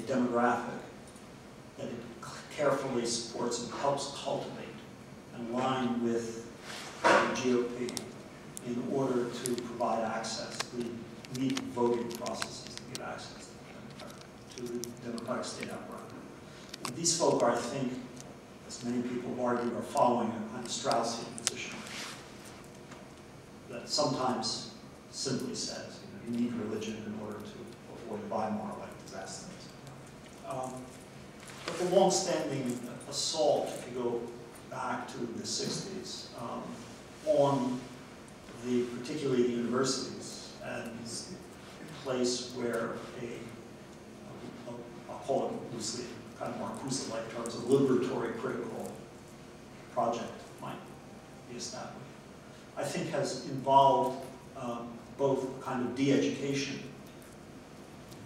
demographic that it carefully supports and helps cultivate and align with the GOP in order to provide access, to meet voting processes to give access to the democratic state apparatus. And these folk are, I think, as many people argue, are following a kind of Straussian position that sometimes simply says, you need religion in order to avoid Weimar-like disasters. But the long-standing assault, if you go back to the 60s, on particularly the universities as a place where I'll call it loosely, kind of more Marcuse-like terms, a liberatory critical project might be established, I think has involved both kind of de-education,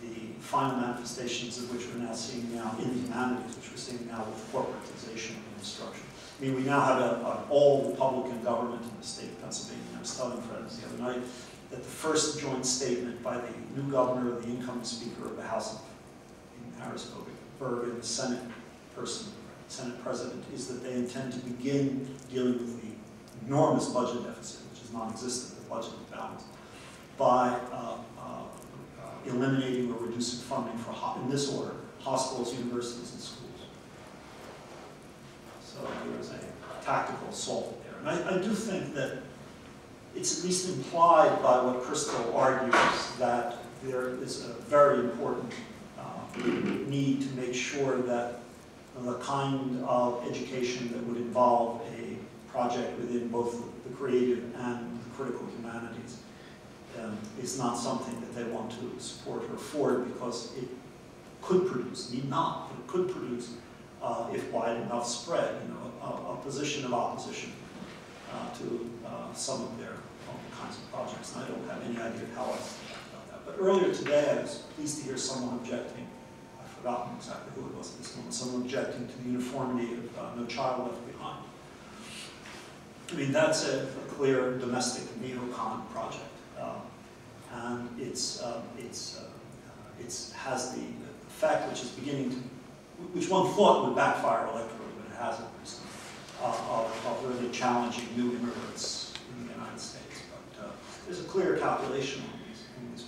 the final manifestations of which we're now seeing now in the humanities, which we're seeing now with corporatization of instruction. I mean, we now have an all-Republican government in the state of Pennsylvania. I was telling friends the other night that the first joint statement by the new governor, the incoming Speaker of the House in Harrisburg, and the Senate President, is that they intend to begin dealing with the enormous budget deficit, which is non-existent, the budget balance, by eliminating or reducing funding for, in this order, hospitals, universities, and schools. So there is a tactical assault there. And I do think that it's at least implied by what Crystal argues that there is a very important need to make sure that the kind of education that would involve a project within both the creative and the critical humanities is not something that they want to support or afford, because it could produce, need not, but it could produce, if wide enough spread, a position of opposition to some of their own kinds of projects. And I don't have any idea of how I think about that. But earlier today, I was pleased to hear someone objecting. I've forgotten exactly who it was at this moment. Someone objecting to the uniformity of No Child Left Behind. I mean, that's a clear domestic neocon project. And it has the effect, which is beginning to, which one thought would backfire electorally, but it hasn't recently, of really challenging new immigrants in the United States. But there's a clear calculation on these points.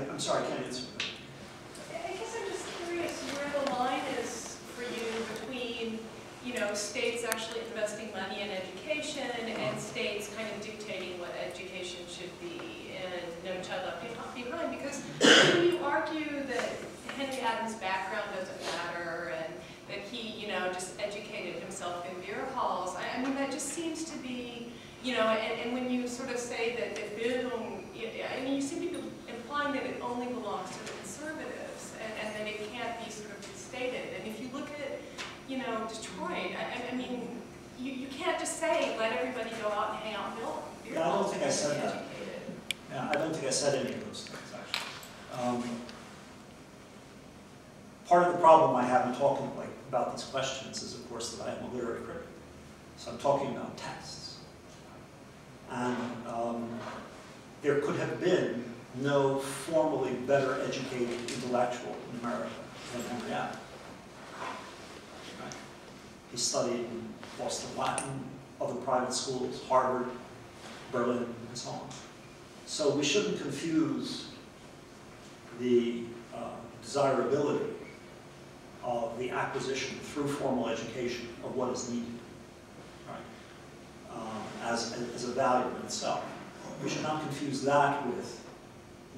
I'm sorry, I can't answer that. I guess I'm just curious where the line is for you between, states actually investing money in education and states kind of dictating what education should be and No Child Left Behind. Because when you argue that Henry Adams' background doesn't matter and that he, just educated himself in beer halls, I mean, that just seems to be, and when you sort of say that Bildung, I mean, you seem to be implying that it only belongs to the conservatives and that it can't be sort of restated. And if you look at, Detroit, I mean, you can't just say, let everybody go out and hang out in beer halls. Yeah, I don't think I said that. Yeah, I don't think I said any of those things, actually. Part of the problem I have in talking about these questions is, of course, that I am a literary critic. So I'm talking about texts. And there could have been no formally better educated intellectual in America than Henry Adams. Right? He studied in Boston Latin, other private schools, Harvard, Berlin, and so on. So we shouldn't confuse the desirability of the acquisition through formal education of what is needed, right? As a value in itself. We should not confuse that with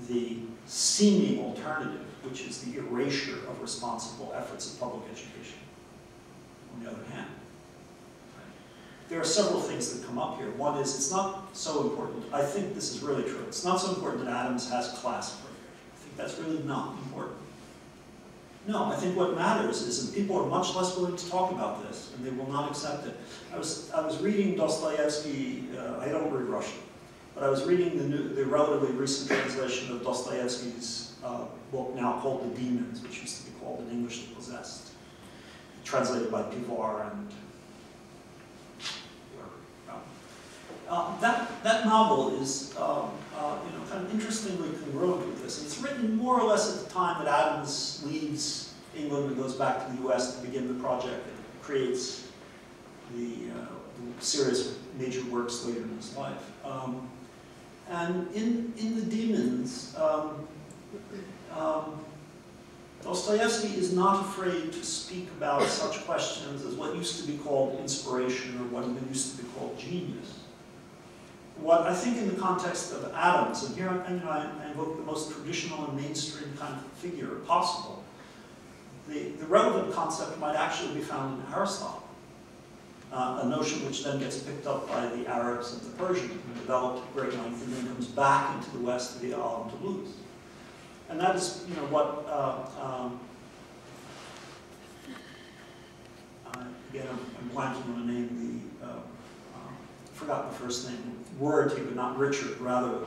the seeming alternative, which is the erasure of responsible efforts of public education, on the other hand. Right? There are several things that come up here. One is, it's not so important, I think this is really true, it's not so important that Adams has class privilege. I think that's really not important. No, I think what matters is that people are much less willing to talk about this, and they will not accept it. I was reading Dostoevsky, I don't read Russian, but I was reading the relatively recent translation of Dostoevsky's book now called The Demons, which used to be called In English The Possessed, translated by Pivar and whoever. That novel is kind of interestingly congruent with this. And it's written more or less at the time that Adams leaves England and goes back to the US to begin the project that creates the serious major works later in his life. And in The Demons, Dostoevsky is not afraid to speak about such questions as what used to be called inspiration or what used to be called genius. What I think in the context of Adams, and here I invoke the most traditional and mainstream kind of figure possible, the relevant concept might actually be found in Aristotle, a notion which then gets picked up by the Arabs and the Persians and developed at great length and then comes back into the West to the Al-Andalus. And that is, what, again, I'm blanking on the name, forgot the first name, Rorty, but not Richard, rather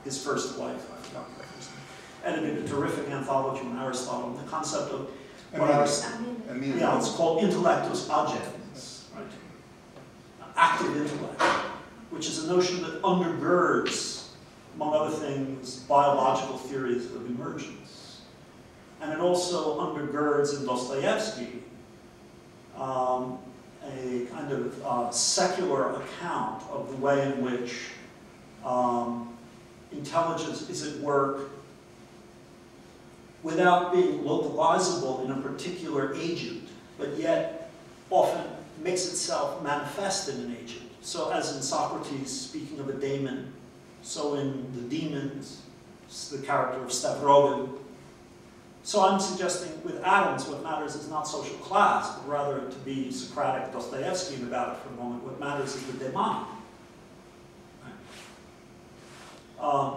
his first wife, I forgot the first name, edited a terrific anthology on Aristotle, the concept of yeah, it's called intellectus agens, right? Active intellect, which is a notion that undergirds, among other things, biological theories of emergence. And it also undergirds in Dostoevsky a kind of secular account of the way in which intelligence is at work without being localizable in a particular agent, but yet often makes itself manifest in an agent. So as in Socrates, speaking of a daemon, so in The Demons, the character of Stavrogan. So I'm suggesting with Adams, what matters is not social class, but rather to be Socratic Dostoevskian about it for a moment, what matters is the demonic. Right?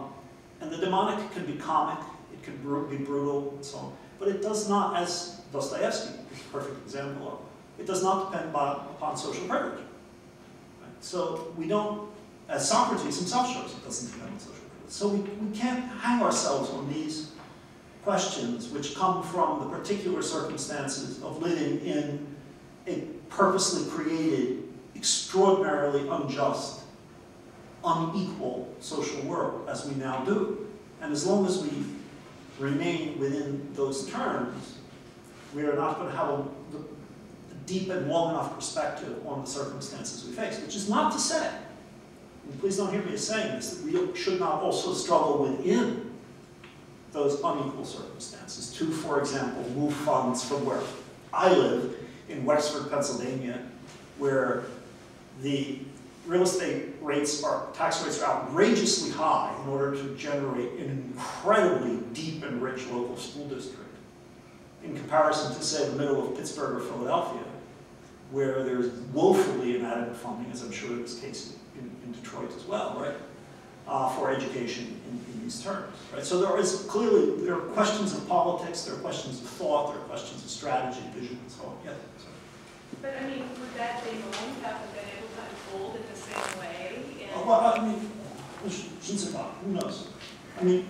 And the demonic can be comic, it can be brutal, and so on. But it does not, as Dostoevsky is a perfect example of, it does not depend upon social privilege. Right? So we don't, as Socrates himself shows, it doesn't depend on social privilege. So we can't hang ourselves on these questions which come from the particular circumstances of living in a purposely created, extraordinarily unjust, unequal social world, as we now do. And as long as we remain within those terms, we are not going to have a deep and long enough perspective on the circumstances we face, which is not to say, and please don't hear me as saying this, that we should not also struggle within those unequal circumstances to, for example, move funds from where I live in Wexford, Pennsylvania, where the real estate rates tax rates are outrageously high in order to generate an incredibly deep and rich local school district, in comparison to, say, the middle of Pittsburgh or Philadelphia, where there's woefully inadequate funding, as I'm sure is the case in Detroit as well, right, for education in these terms, right? So there are questions of politics, there are questions of thought, there are questions of strategy, vision, and so on. Yes. But I mean, would that day moment have been able to unfold in the same way? Well, I mean, who knows? I mean.